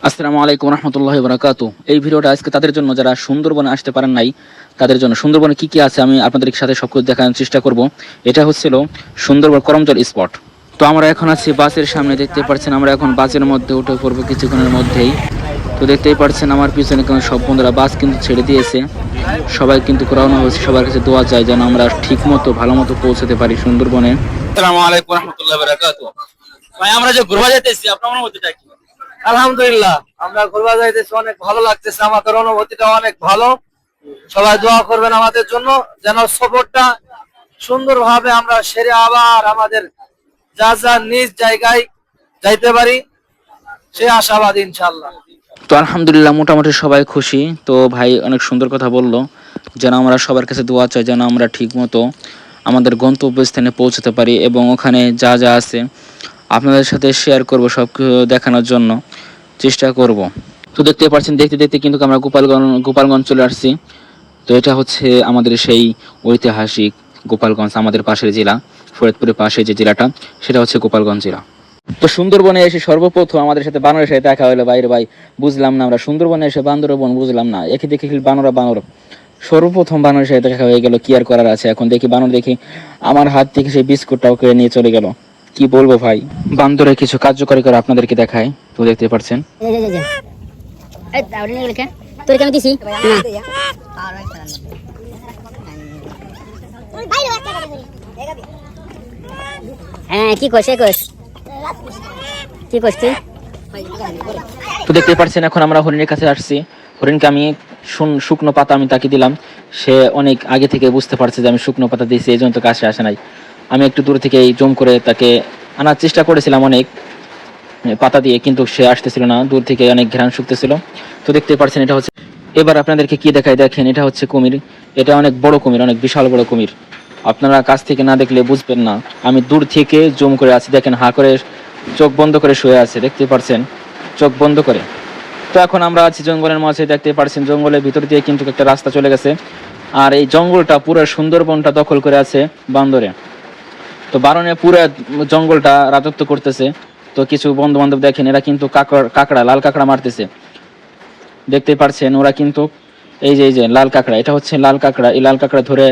আসসালামু আলাইকুম রহমতুল্লাহি ওয়া বারাকাতুহু। এই ভিডিওটা আজকে তাদের জন্য যারা সুন্দরবনে আসতে পারেন নাই, তাদের জন্য সুন্দরবনে কি কি আছে আমি আপনাদের সাথে সবকিছু দেখানোর চেষ্টা করব। এটা হচ্ছিল সুন্দরবন করমজল স্পট। তো আমরা এখন আছি বাসের সামনে, দেখতে পাচ্ছেন আমরা এখন বাসের মধ্যে উঠে পড়বো কিছুক্ষণের মধ্যেই। তো দেখতেই পাচ্ছেন আমার পিছনে কিন্তু সব বন্ধুরা বাস কিন্তু ছেড়ে দিয়েছে, সবাই কিন্তু রওনা হয়েছে। সবার কাছে দোয়া চাই যেন আমরা ঠিক মতো ভালো মতো পৌঁছাতে পারি সুন্দরবনে। আসসালামু আলাইকুম রহমতুল্লাহি ওয়া বারাকাতুহু। ভাই আমরা যে ঘুরবা যাইতেছি আপনার অনুভূতিটা কি? আলহামদুলিল্লাহ, আমরা ঘুরবা যাইতেছি, অনেক ভালো লাগতেছে, আমাদের অনুভূতিটা অনেক ভালো। সবাই দোয়া করবেন আমাদের জন্য যেন সফরটা সুন্দরভাবে আমরা সেরে আবার আমাদের যা যা নিজ জায়গায় যাইতে পারি, সে আশাবাদ ইনশাআল্লাহ। তো আলহামদুলিল্লাহ মোটামুটি সবাই খুশি। তো ভাই অনেক সুন্দর কথা বললো, যেন আমরা সবার কাছে দোয়া চাই যেন আমরা ঠিক মতো আমাদের গন্তব্যস্থানে পৌঁছাতে পারি এবং ওখানে যা যা আছে আপনাদের সাথে শেয়ার করব, সব দেখানোর জন্য চেষ্টা করব। তো দেখতে পাচ্ছেন দেখতে দেখতে কিন্তু আমরা গোপালগঞ্জ চলে আসছি। তো এটা হচ্ছে আমাদের সেই ঐতিহাসিক গোপালগঞ্জ, আমাদের পাশের জেলা, ফরিদপুরের পাশে যে জেলাটা সেটা হচ্ছে গোপালগঞ্জ জেলা। তো সুন্দরবনে এসে সর্বপ্রথম আমাদের সাথে বানরের সাথে দেখা হলো। বাইরে ভাই বুঝলাম না, আমরা সুন্দরবনে এসে বান্দরবন বুঝলাম না, একে দেখি বানর সর্বপ্রথম বানরের সাথে দেখা হয়ে গেল। কি আর করার আছে, এখন দেখি বানর দেখি আমার হাত থেকে সেই বিস্কুটটাও কেড়ে নিয়ে চলে গেল। কি বলবো ভাই, বান্দরের কিছু কার্যকরী করে আপনাদেরকে দেখায়। তো দেখতে পাচ্ছেন তো দেখতে পাচ্ছেন এখন আমরা হরিণের কাছে আসছি। হরিণকে আমি শুকনো পাতা আমি তাকে দিলাম, সে অনেক আগে থেকে বুঝতে পারছে যে আমি শুকনো পাতা দিয়েছি, এই জন্য তো কাছে আসে নাই। আমি একটু দূর থেকে জুম করে তাকে আনার চেষ্টা করেছিলাম অনেক পাতা দিয়ে, কিন্তু সে আসতেছিল না, দূর থেকে অনেক ঘ্রাণ শুকতেছিল। তো দেখতে পাচ্ছেন এটা হচ্ছে, এবার আপনাদেরকে কি দেখায় দেখেন, এটা হচ্ছে কুমির। এটা অনেক বড় কুমির, অনেক বিশাল বড় কুমির, আপনারা কাছ থেকে না দেখলে বুঝবেন না। আমি দূর থেকে জুম করে আছি, দেখেন হা করে চোখ বন্ধ করে শুয়ে আছে, দেখতে পাচ্ছেন চোখ বন্ধ করে। তো এখন আমরা আছি জঙ্গলের মাঝে, দেখতে পাচ্ছেন জঙ্গলের ভিতর দিয়ে কিন্তু একটা রাস্তা চলে গেছে, আর এই জঙ্গলটা পুরো সুন্দরবনটা দখল করে আছে বান্দরে। তো বারণে পুরো জঙ্গলটা রাজত্ব করতেছে। তো কিছু বন্ধু বান্ধব দেখেন এরা কিন্তু কাঁকড়া লাল কাঁকড়া মারতেছে, দেখতে পাচ্ছেন ওরা কিন্তু এই যে লাল কাঁকড়া, এটা হচ্ছে লাল কাঁকড়া। এই লাল কাঁকড়া ধরে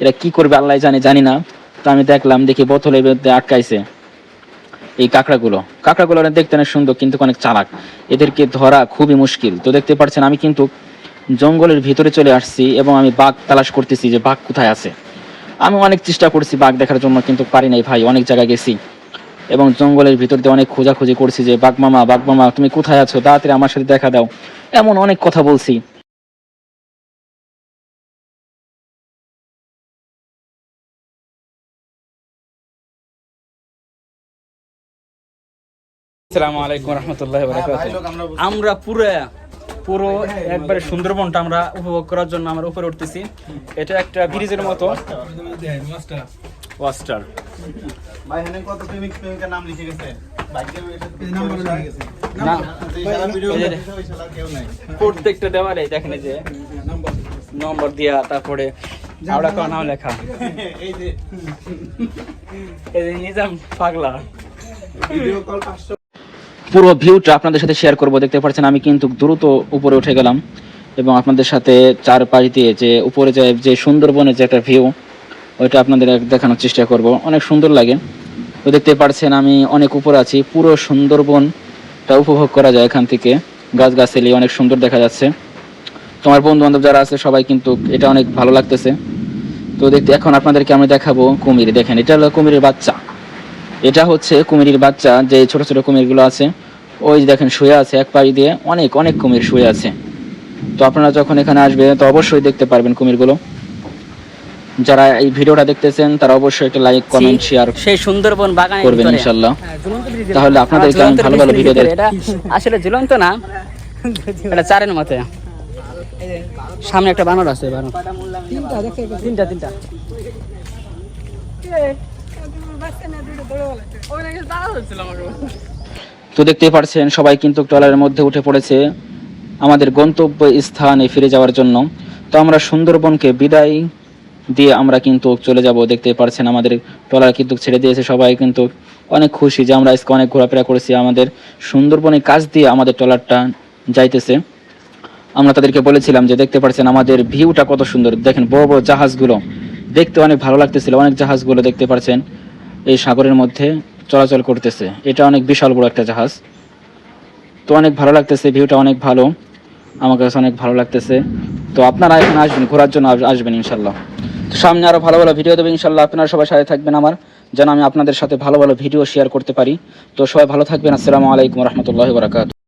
এরা কি করবে আল্লাহ জানি না। তো আমি দেখলাম দেখি বোতলের মধ্যে আটকাইছে এই কাঁকড়াগুলো দেখতে অনেক সুন্দর কিন্তু অনেক চালাক, এদেরকে ধরা খুবই মুশকিল। তো দেখতে পাচ্ছেন আমি কিন্তু জঙ্গলের ভিতরে চলে আসছি এবং আমি বাঘ তালাশ করতেছি যে বাঘ কোথায় আছে। আমি অনেক চেষ্টা করছি বাঘ দেখার জন্য, কিন্তু পারি নাই ভাই, অনেক জায়গায় গেছি এবং জঙ্গলের ভিতর দিয়ে অনেক খোঁজাখুঁজি করছি যে বাঘ মামা তুমি কোথায় আছো, তাড়াতাড়ি আমার সাথে দেখা দাও, এমন অনেক কথা বলছি। আসসালামু আলাইকুম রহমতুল্লাহি ওয়া বারাকাতুহু। আমরা পুরো একবারে সুন্দরবনটা আমরা উপভোগ করার জন্য আমরা উপরে উঠতেছি। এটা একটা ব্রিজের মতো, ওয়াস্টার ভাই এখানে কত প্রেমিকের নাম লিখে গেছে, প্রত্যেকটা দেওয়ালে দেখেন যে নম্বর দিয়া, তারপরে আমরা কোন নাম লেখা, এই যে নিজাম পাগলা। Video call 500। পুরো ভিউটা আপনাদের সাথে শেয়ার করব। দেখতে পাচ্ছেন আমি কিন্তু দ্রুত উপরে উঠে গেলাম এবং আপনাদের সাথে চারপাশ দিয়ে যে উপরে যে সুন্দরবনের যে একটা ভিউ, ওইটা আপনাদের দেখানোর চেষ্টা করব, অনেক সুন্দর লাগে। তো দেখতে পাচ্ছেন আমি অনেক উপরে আছি, পুরো সুন্দরবনটা উপভোগ করা যায় এখান থেকে, গাছগাছালি অনেক সুন্দর দেখা যাচ্ছে। তোমার বন্ধু বান্ধব যারা আছে সবাই কিন্তু এটা অনেক ভালো লাগতেছে। তো দেখতে এখন আপনাদেরকে আমি দেখাবো কুমির। দেখেন এটা হলো কুমিরের বাচ্চা, এটা হচ্ছে কুমিরের বাচ্চা, যে ছোট ছোট কুমিরগুলো আছে ওই দেখেন শুয়ে আছে এক পাশ দিয়ে, অনেক অনেক কুমির শুয়ে আছে। তো আপনারা যখন এখানে আসবেন তো অবশ্যই দেখতে পারবেন কুমিরগুলো। যারা এই ভিডিওটা দেখতেছেন তারা অবশ্যই একটা লাইক কমেন্ট শেয়ার সেই সুন্দরবন বাগানে করবেন ইনশাআল্লাহ। তাহলে আপনাদেরকে আমি ভালো ভালো ভিডিও দেব। এটা আসলে ঝুলন্ত না, এটা চারের মতে। সামনে একটা বানর আছে, বানর তিনটা তো দেখতে পাচ্ছেন সবাই কিন্তু ট্রলারের মধ্যে উঠে পড়েছে আমাদের গন্তব্য স্থানে ফিরে যাওয়ার জন্য। তো আমরা সুন্দরবনকে বিদায় দিয়ে আমরা কিন্তু চলে যাব। দেখতে পাচ্ছেন আমাদের ট্রলার কিন্তু ছেড়ে দিয়েছে, সবাই কিন্তু অনেক খুশি যে আমরা আজকে অনেক ঘোরাফেরা করেছি। আমাদের সুন্দরবনের কাছ দিয়ে আমাদের ট্রলারটা যাইতেছে। আমরা তাদেরকে বলেছিলাম যে দেখতে পাচ্ছেন আমাদের ভিউটা কত সুন্দর, দেখেন বড় বড় জাহাজগুলো দেখতে অনেক ভালো লাগতেছিল। অনেক জাহাজগুলো দেখতে পাচ্ছেন এই সাগরের মধ্যে চলাচল করতেছে। এটা অনেক বিশাল বড় একটা জাহাজ। তো অনেক ভালো লাগতেছে, ভিউটা অনেক ভালো, আমার কাছে অনেক ভালো লাগতেছে। তো আপনারা এখন আসবেন, ঘোরার জন্য আসবেন ইনশাল্লাহ। তো সামনে আরো ভালো ভালো ভিডিও দেবে ইনশাল্লাহ। আপনারা সবাই সাথে থাকবেন আমার, যেন আমি আপনাদের সাথে ভালো ভালো ভিডিও শেয়ার করতে পারি। তো সবাই ভালো থাকবেন। আসসালামু আলাইকুম রহমতুল্লাহ বারাকাতুহু।